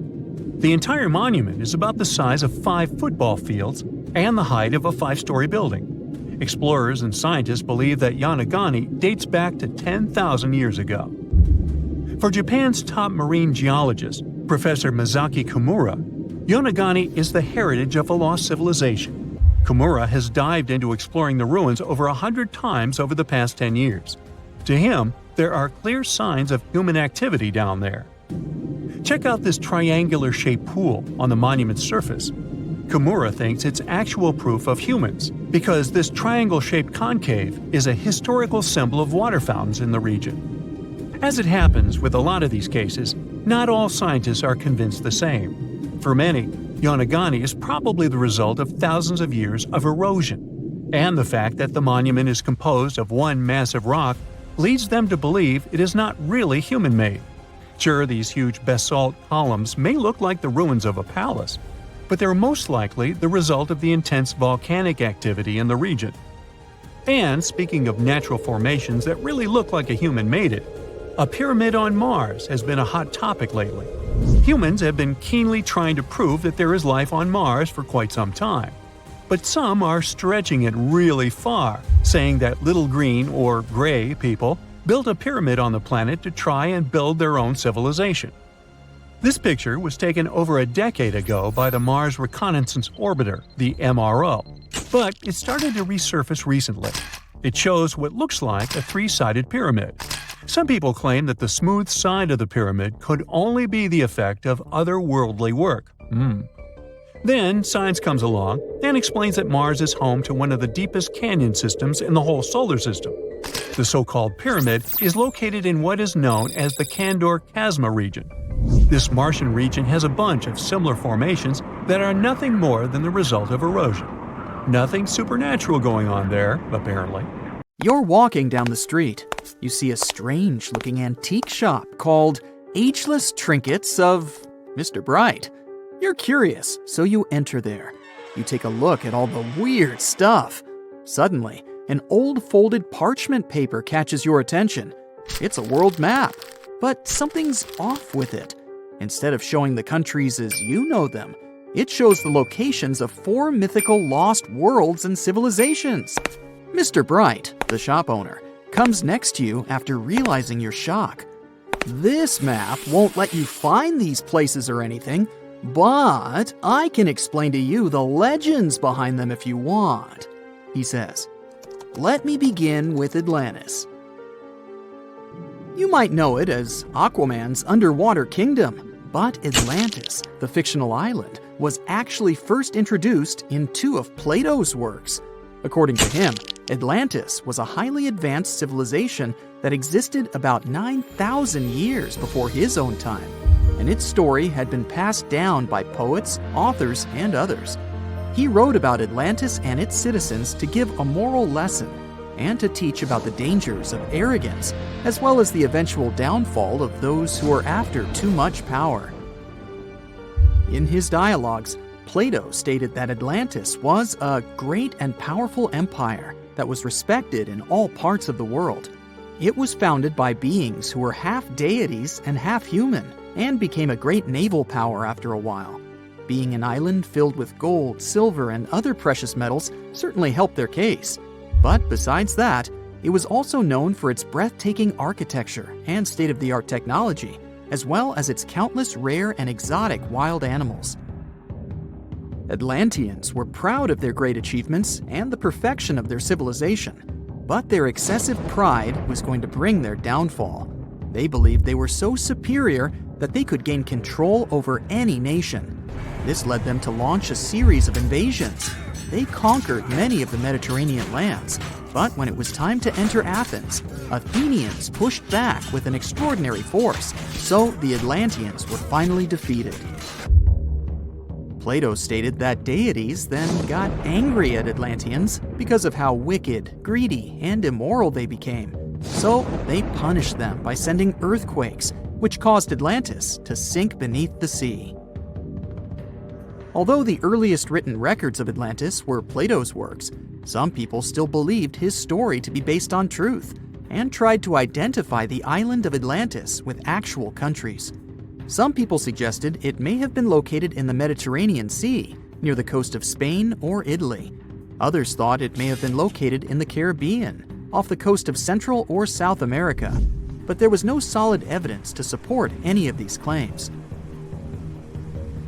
The entire monument is about the size of 5 football fields and the height of a 5-story building. Explorers and scientists believe that Yaonagani dates back to 10,000 years ago. For Japan's top marine geologist, Professor Masaki Kimura, Yaonagani is the heritage of a lost civilization. Kimura has dived into exploring the ruins over 100 times over the past 10 years. To him, there are clear signs of human activity down there. Check out this triangular-shaped pool on the monument's surface. Kimura thinks it's actual proof of humans, because this triangle-shaped concave is a historical symbol of water fountains in the region. As it happens with a lot of these cases, not all scientists are convinced the same. For many, Yaonagani is probably the result of thousands of years of erosion, and the fact that the monument is composed of one massive rock leads them to believe it is not really human-made. Sure, these huge basalt columns may look like the ruins of a palace, but they're most likely the result of the intense volcanic activity in the region. And speaking of natural formations that really look like a human made it, a pyramid on Mars has been a hot topic lately. Humans have been keenly trying to prove that there is life on Mars for quite some time. But some are stretching it really far, saying that little green or gray people built a pyramid on the planet to try and build their own civilization. This picture was taken over a decade ago by the Mars Reconnaissance Orbiter, the MRO, but it started to resurface recently. It shows what looks like a 3-sided pyramid. Some people claim that the smooth side of the pyramid could only be the effect of otherworldly work. Then science comes along and explains that Mars is home to one of the deepest canyon systems in the whole solar system. The so-called pyramid is located in what is known as the Kandor-Chasma region. This Martian region has a bunch of similar formations that are nothing more than the result of erosion. Nothing supernatural going on there, apparently. You're walking down the street. You see a strange-looking antique shop called Ageless Trinkets of Mr. Bright. You're curious, so you enter there. You take a look at all the weird stuff. Suddenly, an old folded parchment paper catches your attention. It's a world map, but something's off with it. Instead of showing the countries as you know them, it shows the locations of 4 mythical lost worlds and civilizations. Mr. Bright, the shop owner, comes next to you after realizing your shock. This map won't let you find these places or anything, but I can explain to you the legends behind them if you want, he says. Let me begin with Atlantis. You might know it as Aquaman's underwater kingdom, but Atlantis, the fictional island, was actually first introduced in 2 of Plato's works. According to him, Atlantis was a highly advanced civilization that existed about 9,000 years before his own time, and its story had been passed down by poets, authors, and others. He wrote about Atlantis and its citizens to give a moral lesson. and to teach about the dangers of arrogance, as well as the eventual downfall of those who are after too much power. In his dialogues, Plato stated that Atlantis was a great and powerful empire that was respected in all parts of the world. It was founded by beings who were half deities and half human, and became a great naval power after a while. Being an island filled with gold, silver, and other precious metals certainly helped their case. But besides that, it was also known for its breathtaking architecture and state-of-the-art technology, as well as its countless rare and exotic wild animals. Atlanteans were proud of their great achievements and the perfection of their civilization, but their excessive pride was going to bring their downfall. They believed they were so superior that they could gain control over any nation. This led them to launch a series of invasions. They conquered many of the Mediterranean lands, but when it was time to enter Athens, Athenians pushed back with an extraordinary force, so the Atlanteans were finally defeated. Plato stated that deities then got angry at Atlanteans because of how wicked, greedy, and immoral they became. So they punished them by sending earthquakes, which caused Atlantis to sink beneath the sea. Although the earliest written records of Atlantis were Plato's works, some people still believed his story to be based on truth and tried to identify the island of Atlantis with actual countries. Some people suggested it may have been located in the Mediterranean Sea, near the coast of Spain or Italy. Others thought it may have been located in the Caribbean, off the coast of Central or South America, but there was no solid evidence to support any of these claims.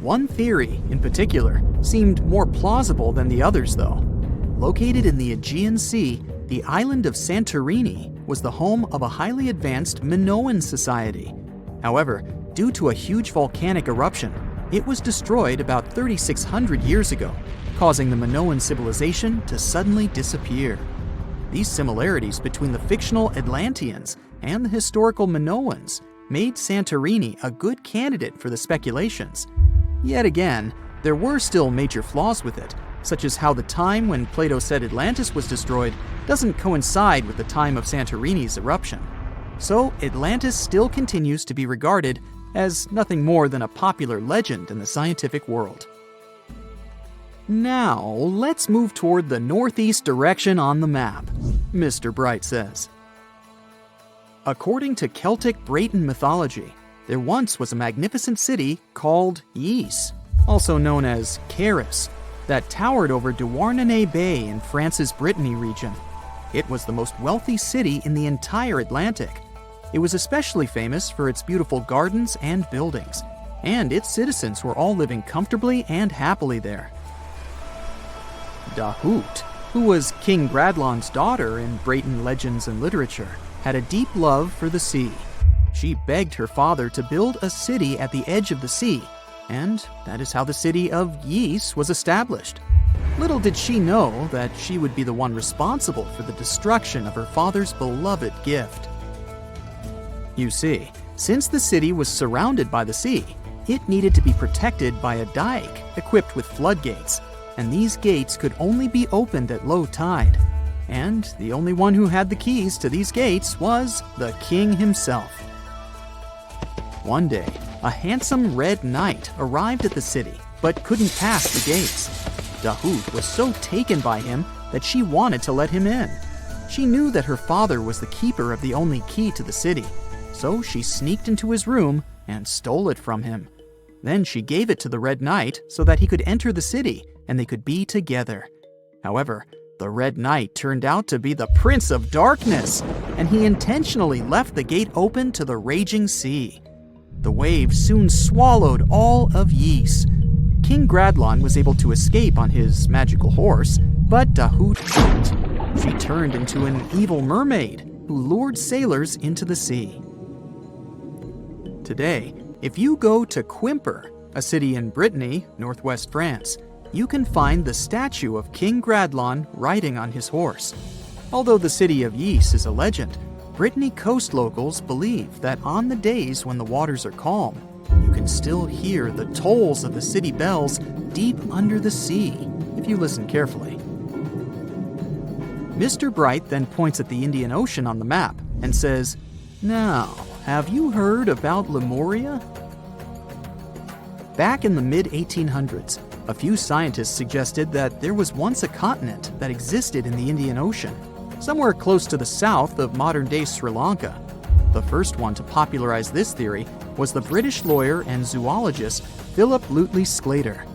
One theory, in particular, seemed more plausible than the others, though. Located in the Aegean Sea, the island of Santorini was the home of a highly advanced Minoan society. However, due to a huge volcanic eruption, it was destroyed about 3,600 years ago, causing the Minoan civilization to suddenly disappear. These similarities between the fictional Atlanteans and the historical Minoans made Santorini a good candidate for the speculations. Yet again, there were still major flaws with it, such as how the time when Plato said Atlantis was destroyed doesn't coincide with the time of Santorini's eruption. So Atlantis still continues to be regarded as nothing more than a popular legend in the scientific world. Now, let's move toward the northeast direction on the map, Mr. Bright says. According to Celtic Breton mythology, there once was a magnificent city called Ys, also known as Caris, that towered over Douarnenez Bay in France's Brittany region. It was the most wealthy city in the entire Atlantic. It was especially famous for its beautiful gardens and buildings, and its citizens were all living comfortably and happily there. Dahut, who was King Bradlon's daughter in Breton legends and literature, had a deep love for the sea. She begged her father to build a city at the edge of the sea, and that is how the city of Ys was established. Little did she know that she would be the one responsible for the destruction of her father's beloved gift. You see, since the city was surrounded by the sea, it needed to be protected by a dike equipped with floodgates, and these gates could only be opened at low tide. And the only one who had the keys to these gates was the king himself. One day, a handsome red knight arrived at the city, but couldn't pass the gates. Dahut was so taken by him that she wanted to let him in. She knew that her father was the keeper of the only key to the city, so she sneaked into his room and stole it from him. Then she gave it to the Red Knight so that he could enter the city and they could be together. However, the Red Knight turned out to be the Prince of Darkness, and he intentionally left the gate open to the raging sea. The waves soon swallowed all of Ys. King Gradlon was able to escape on his magical horse, but Dahut couldn't. She turned into an evil mermaid who lured sailors into the sea. Today, if you go to Quimper, a city in Brittany, northwest France, you can find the statue of King Gradlon riding on his horse. Although the city of Ys is a legend, Brittany coast locals believe that on the days when the waters are calm, you can still hear the tolls of the city bells deep under the sea, if you listen carefully. Mr. Bright then points at the Indian Ocean on the map and says, "Now, have you heard about Lemuria?" Back in the mid-1800s, a few scientists suggested that there was once a continent that existed in the Indian Ocean, somewhere close to the south of modern-day Sri Lanka. The first one to popularize this theory was the British lawyer and zoologist Philip Lutley Sclater.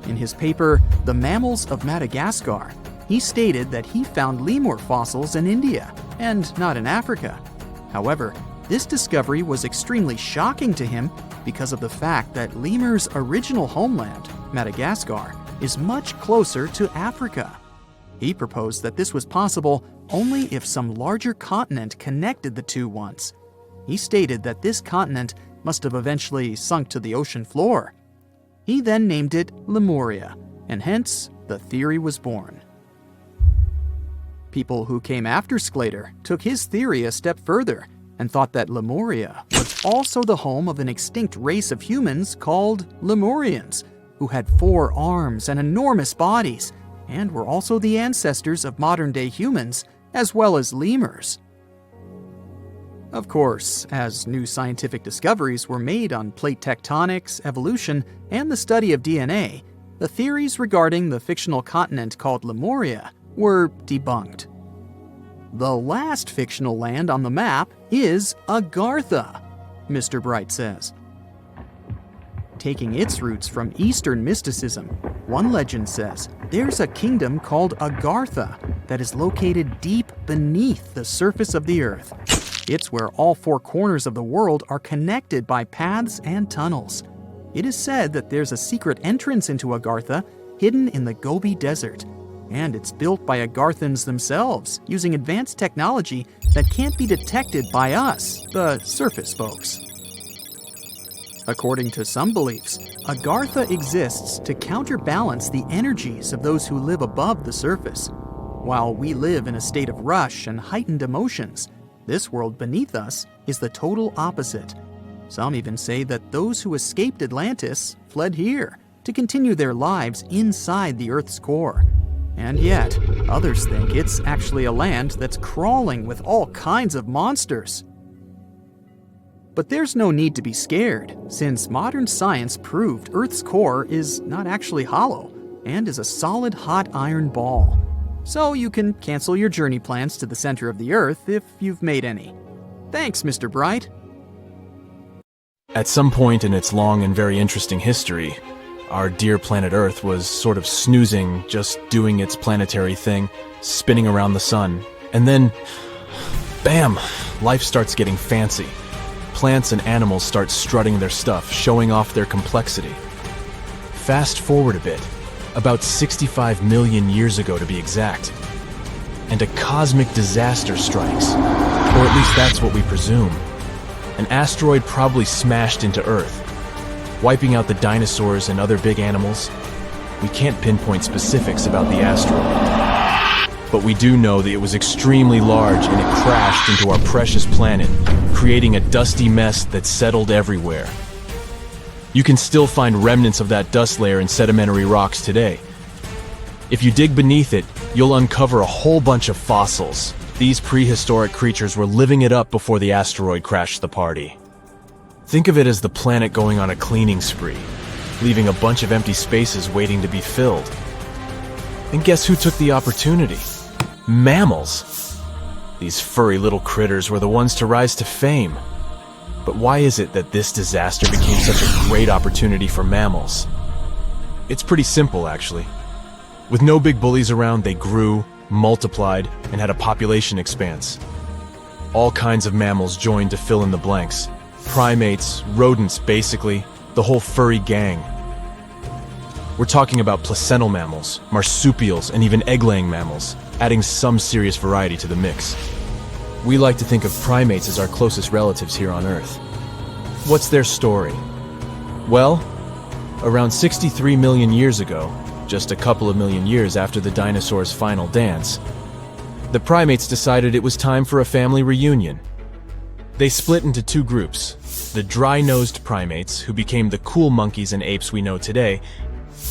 In his paper, The Mammals of Madagascar, he stated that he found lemur fossils in India and not in Africa. However, this discovery was extremely shocking to him because of the fact that lemurs' original homeland, Madagascar, is much closer to Africa. He proposed that this was possible only if some larger continent connected the two once. He stated that this continent must have eventually sunk to the ocean floor. He then named it Lemuria, and hence the theory was born. People who came after Sclater took his theory a step further and thought that Lemuria was also the home of an extinct race of humans called Lemurians, who had 4 arms and enormous bodies, and were also the ancestors of modern-day humans, as well as lemurs. Of course, as new scientific discoveries were made on plate tectonics, evolution, and the study of DNA, the theories regarding the fictional continent called Lemuria were debunked. The last fictional land on the map is Agartha, Mr. Bright says. Taking its roots from Eastern mysticism, one legend says there's a kingdom called Agartha that is located deep beneath the surface of the earth. It's where all 4 corners of the world are connected by paths and tunnels. It is said that there's a secret entrance into Agartha hidden in the Gobi Desert, and it's built by Agarthans themselves using advanced technology that can't be detected by us, the surface folks. According to some beliefs, Agartha exists to counterbalance the energies of those who live above the surface. While we live in a state of rush and heightened emotions, this world beneath us is the total opposite. Some even say that those who escaped Atlantis fled here to continue their lives inside the Earth's core. And yet, others think it's actually a land that's crawling with all kinds of monsters. But there's no need to be scared, since modern science proved Earth's core is not actually hollow and is a solid hot iron ball. So you can cancel your journey plans to the center of the Earth if you've made any. Thanks, Mr. Bright. At some point in its long and very interesting history, our dear planet Earth was sort of snoozing, just doing its planetary thing, spinning around the sun. And then, bam, life starts getting fancy. Plants and animals start strutting their stuff, showing off their complexity. Fast forward a bit, about 65 million years ago to be exact, and a cosmic disaster strikes, or at least that's what we presume. An asteroid probably smashed into Earth, wiping out the dinosaurs and other big animals. We can't pinpoint specifics about the asteroid, but we do know that it was extremely large and it crashed into our precious planet, creating a dusty mess that settled everywhere. You can still find remnants of that dust layer in sedimentary rocks today. If you dig beneath it, you'll uncover a whole bunch of fossils. These prehistoric creatures were living it up before the asteroid crashed the party. Think of it as the planet going on a cleaning spree, leaving a bunch of empty spaces waiting to be filled. And guess who took the opportunity? Mammals! These furry little critters were the ones to rise to fame. But why is it that this disaster became such a great opportunity for mammals? It's pretty simple, actually. With no big bullies around, they grew, multiplied, and had a population expanse. All kinds of mammals joined to fill in the blanks. Primates, rodents, basically, the whole furry gang. We're talking about placental mammals, marsupials, and even egg-laying mammals, adding some serious variety to the mix. We like to think of primates as our closest relatives here on Earth. What's their story? Well, around 63 million years ago, just a couple of million years after the dinosaurs' final dance, the primates decided it was time for a family reunion. They split into 2 groups, the dry-nosed primates, who became the cool monkeys and apes we know today,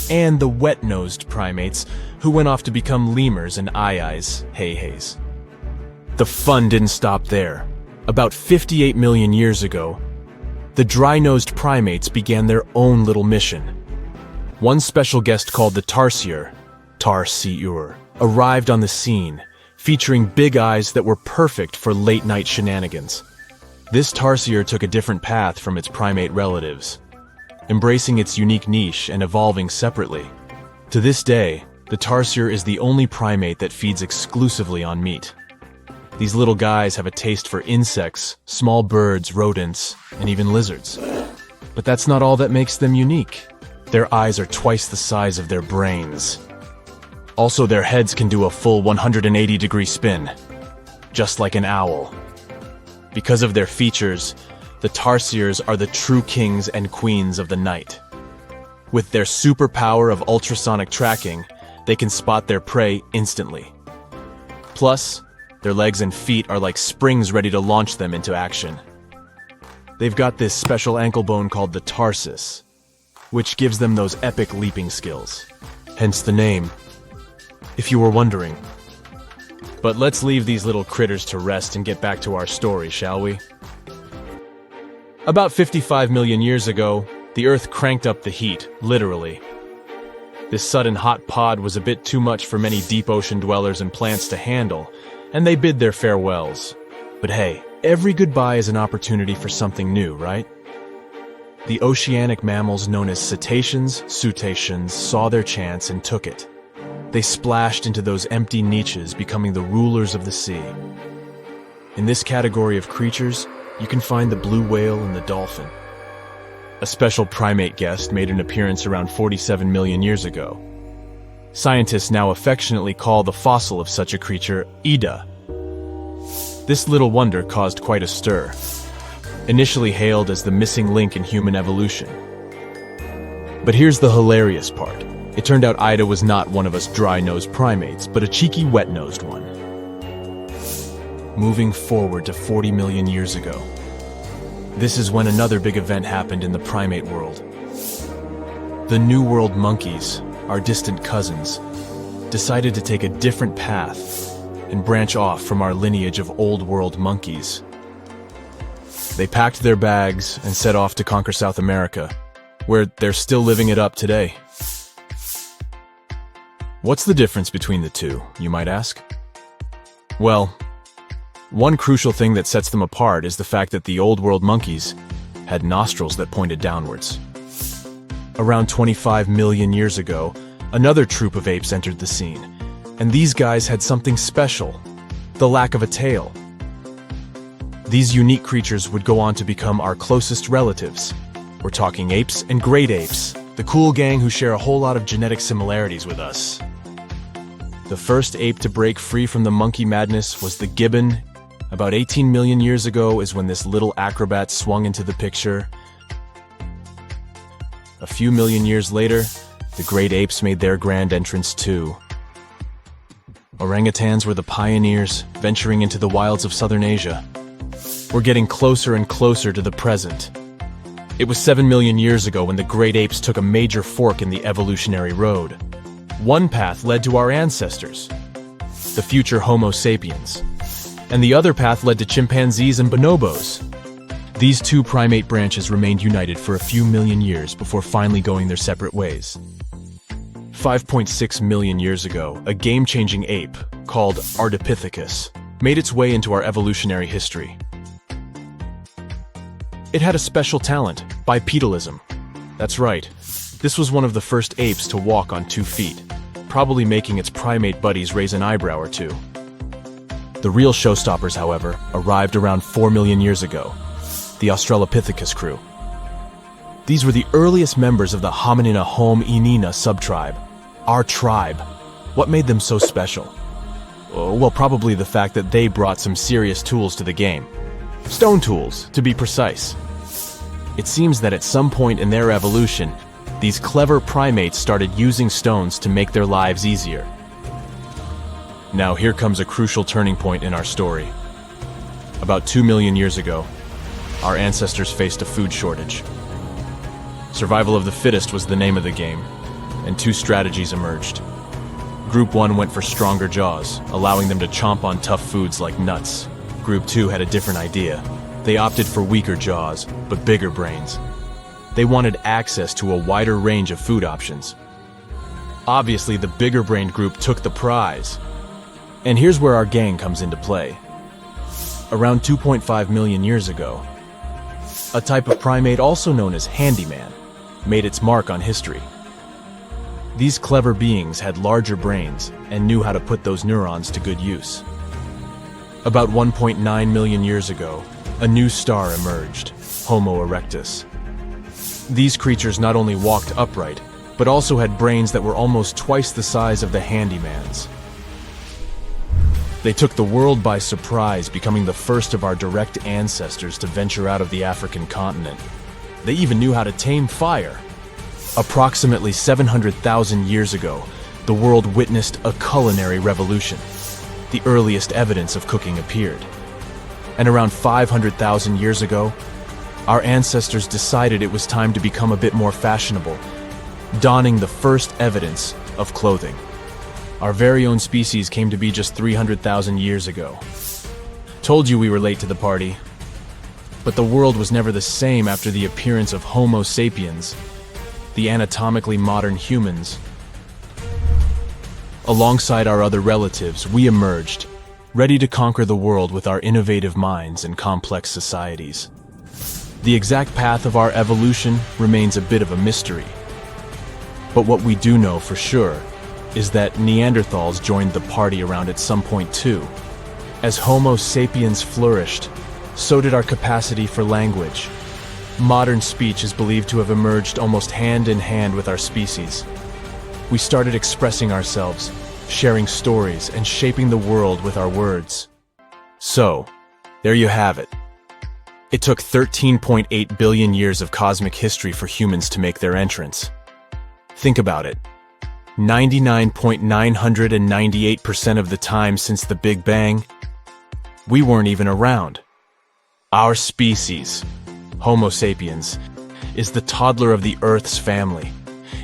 and the wet-nosed primates, who went off to become lemurs and aye-ayes, hey-hays. The fun didn't stop there. About 58 million years ago, the dry-nosed primates began their own little mission. One special guest called the tarsier, arrived on the scene, featuring big eyes that were perfect for late-night shenanigans. This tarsier took a different path from its primate relatives, embracing its unique niche and evolving separately. To this day, the tarsier is the only primate that feeds exclusively on meat. These little guys have a taste for insects, small birds, rodents, and even lizards. But that's not all that makes them unique. Their eyes are twice the size of their brains. Also, their heads can do a full 180-degree spin, just like an owl. Because of their features, the tarsiers are the true kings and queens of the night. With their superpower of ultrasonic tracking, they can spot their prey instantly. Plus, their legs and feet are like springs ready to launch them into action. They've got this special ankle bone called the tarsus, which gives them those epic leaping skills. Hence the name, if you were wondering. But let's leave these little critters to rest and get back to our story, shall we? About 55 million years ago, the Earth cranked up the heat, literally. This sudden hot pod was a bit too much for many deep ocean dwellers and plants to handle, and they bid their farewells. But hey, every goodbye is an opportunity for something new, right? The oceanic mammals known as cetaceans, saw their chance and took it. They splashed into those empty niches, becoming the rulers of the sea. In this category of creatures, you can find the blue whale and the dolphin. A special primate guest made an appearance around 47 million years ago. Scientists now affectionately call the fossil of such a creature Ida. This little wonder caused quite a stir, initially hailed as the missing link in human evolution. But here's the hilarious part. It turned out Ida was not one of us dry-nosed primates, but a cheeky wet-nosed one. Moving forward to 40 million years ago. This is when another big event happened in the primate world. The New World monkeys, our distant cousins, decided to take a different path and branch off from our lineage of Old World monkeys. They packed their bags and set off to conquer South America, where they're still living it up today. What's the difference between the two, you might ask? Well, one crucial thing that sets them apart is the fact that the Old World monkeys had nostrils that pointed downwards. Around 25 million years ago, another troop of apes entered the scene, and these guys had something special, the lack of a tail. These unique creatures would go on to become our closest relatives. We're talking apes and great apes, the cool gang who share a whole lot of genetic similarities with us. The first ape to break free from the monkey madness was the gibbon. About 18 million years ago is when this little acrobat swung into the picture. A few million years later, the great apes made their grand entrance too. Orangutans were the pioneers, venturing into the wilds of southern Asia. We're getting closer and closer to the present. It was 7 million years ago when the great apes took a major fork in the evolutionary road. One path led to our ancestors, the future Homo sapiens, and the other path led to chimpanzees and bonobos. These two primate branches remained united for a few million years before finally going their separate ways. 5.6 million years ago, a game-changing ape called Ardipithecus made its way into our evolutionary history. It had a special talent, bipedalism. That's right, this was one of the first apes to walk on 2 feet, probably making its primate buddies raise an eyebrow or two. The real showstoppers, however, arrived around 4 million years ago, the Australopithecus crew. These were the earliest members of the Hominina hominina subtribe, our tribe. What made them so special? Well, probably the fact that they brought some serious tools to the game. Stone tools, to be precise. It seems that at some point in their evolution, these clever primates started using stones to make their lives easier. Now here comes a crucial turning point in our story. About 2 million years ago, our ancestors faced a food shortage. Survival of the fittest was the name of the game. and two strategies emerged. Group 1 went for stronger jaws, allowing them to chomp on tough foods like nuts. Group 2 had a different idea. They opted for weaker jaws, but bigger brains. They wanted access to a wider range of food options. Obviously, the bigger-brained group took the prize. And here's where our gang comes into play. Around 2.5 million years ago, a type of primate also known as handyman made its mark on history. These clever beings had larger brains and knew how to put those neurons to good use. About 1.9 million years ago, a new star emerged, Homo erectus. These creatures not only walked upright, but also had brains that were almost twice the size of the handyman's. They took the world by surprise, becoming the first of our direct ancestors to venture out of the African continent. They even knew how to tame fire. Approximately 700,000 years ago, the world witnessed a culinary revolution. The earliest evidence of cooking appeared. And around 500,000 years ago, our ancestors decided it was time to become a bit more fashionable, donning the first evidence of clothing. Our very own species came to be just 300,000 years ago. Told you we were late to the party. But the world was never the same after the appearance of Homo sapiens, the anatomically modern humans. Alongside our other relatives, we emerged, ready to conquer the world with our innovative minds and complex societies. The exact path of our evolution remains a bit of a mystery. But what we do know for sure is that Neanderthals joined the party around at some point too. As Homo sapiens flourished, so did our capacity for language. Modern speech is believed to have emerged almost hand in hand with our species. We started expressing ourselves, sharing stories, and shaping the world with our words. So, there you have it. It took 13.8 billion years of cosmic history for humans to make their entrance. Think about it. 99.998% of the time since the Big Bang, we weren't even around. Our species, Homo sapiens, is the toddler of the Earth's family,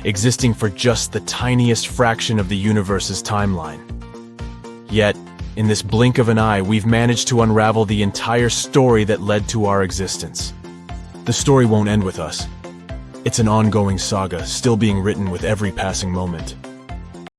existing for just the tiniest fraction of the universe's timeline. Yet, in this blink of an eye, we've managed to unravel the entire story that led to our existence. The story won't end with us. It's an ongoing saga, still being written with every passing moment.